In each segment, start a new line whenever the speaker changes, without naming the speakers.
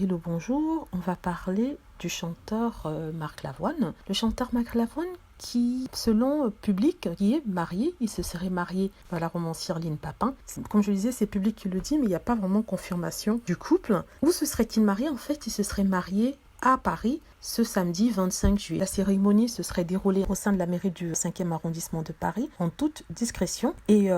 et le bonjour, on va parler du chanteur Marc Lavoine. Le chanteur Marc Lavoine qui, selon Public, qui est marié, il se serait marié à la romancière Lynne Papin. Comme je le disais, c'est Public qui le dit, mais il n'y a pas vraiment confirmation du couple. Où se serait-il marié? En fait, il se serait marié à Paris ce samedi 25 juillet. La cérémonie se serait déroulée au sein de la mairie du 5e arrondissement de Paris en toute discrétion et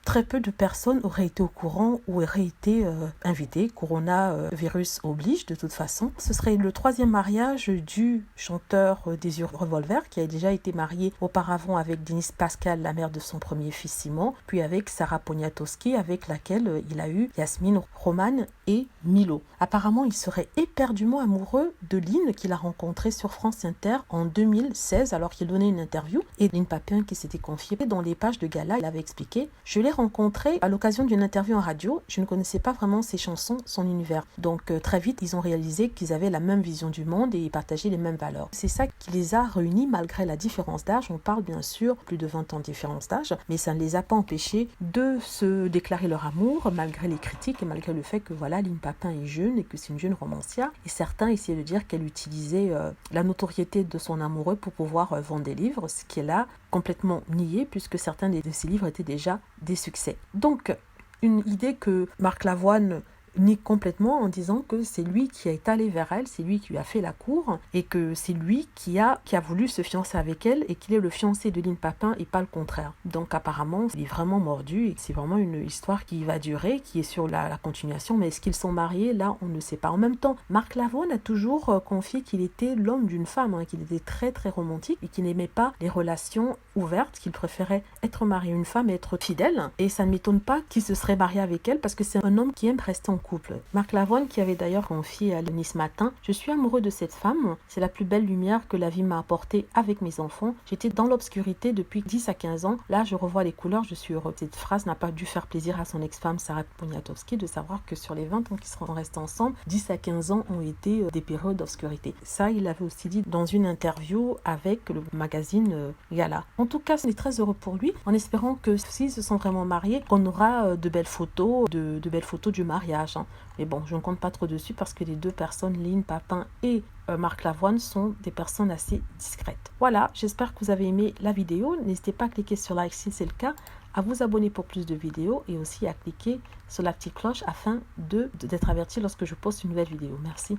très peu de personnes auraient été au courant ou auraient été invitées. Coronavirus oblige de toute façon. Ce serait le 3e mariage du chanteur des Revolver qui a déjà été marié auparavant avec Denise Pascal, la mère de son premier fils Simon, puis avec Sarah Poniatowski avec laquelle il a eu Yasmine Roman et Milo. Apparemment, il serait éperdument amoureux de Lynne qu'il a rencontrée sur France Inter en 2016 alors qu'il donnait une interview et Lynne Papin qui s'était confiée dans les pages de gala, il avait expliqué: je l'ai rencontré à l'occasion d'une interview en radio, je ne connaissais pas vraiment ses chansons, son univers. Donc très vite, ils ont réalisé qu'ils avaient la même vision du monde et ils partageaient les mêmes valeurs. C'est ça qui les a réunis malgré la différence d'âge. On parle bien sûr plus de 20 ans de différence d'âge, mais ça ne les a pas empêchés de se déclarer leur amour malgré les critiques et malgré le fait que voilà, Lynne Papin est jeune et que c'est une jeune romancière. Et certains essayaient de dire qu'elle utilisait la notoriété de son amoureux pour pouvoir vendre des livres, ce qu'elle a complètement nié puisque certains de ses livres étaient déjà des succès. Donc, une idée que Marc Lavoine nie complètement en disant que c'est lui qui est allé vers elle, c'est lui qui lui a fait la cour et que c'est lui qui a voulu se fiancer avec elle et qu'il est le fiancé de Lynne Papin et pas le contraire. Donc apparemment, il est vraiment mordu et c'est vraiment une histoire qui va durer, qui est sur la continuation, mais est-ce qu'ils sont mariés? Là, on ne sait pas. En même temps, Marc Lavoine a toujours confié qu'il était l'homme d'une femme, qu'il était très très romantique et qu'il n'aimait pas les relations ouvertes, qu'il préférait être marié à une femme et être fidèle. Et ça ne m'étonne pas qu'il se serait marié avec elle parce que c'est un homme qui aime rester en couple. Marc Lavoine qui avait d'ailleurs confié à Nice Matin: je suis amoureux de cette femme, c'est la plus belle lumière que la vie m'a apportée avec mes enfants. J'étais dans l'obscurité depuis 10 à 15 ans, là je revois les couleurs, je suis heureux. Cette phrase n'a pas dû faire plaisir à son ex-femme Sarah Poniatowski de savoir que sur les 20 ans qu'ils seront restés ensemble, 10 à 15 ans ont été des périodes d'obscurité. Ça, il l'avait aussi dit dans une interview avec le magazine Gala. En tout cas, on est très heureux pour lui, en espérant que s'ils se sont vraiment mariés, qu'on aura de belles photos, de belles photos du mariage. Mais bon, je ne compte pas trop dessus parce que les deux personnes, Lynne Papin et Marc Lavoine, sont des personnes assez discrètes. Voilà, j'espère que vous avez aimé la vidéo. N'hésitez pas à cliquer sur like si c'est le cas, à vous abonner pour plus de vidéos et aussi à cliquer sur la petite cloche afin d'être averti lorsque je poste une nouvelle vidéo. Merci.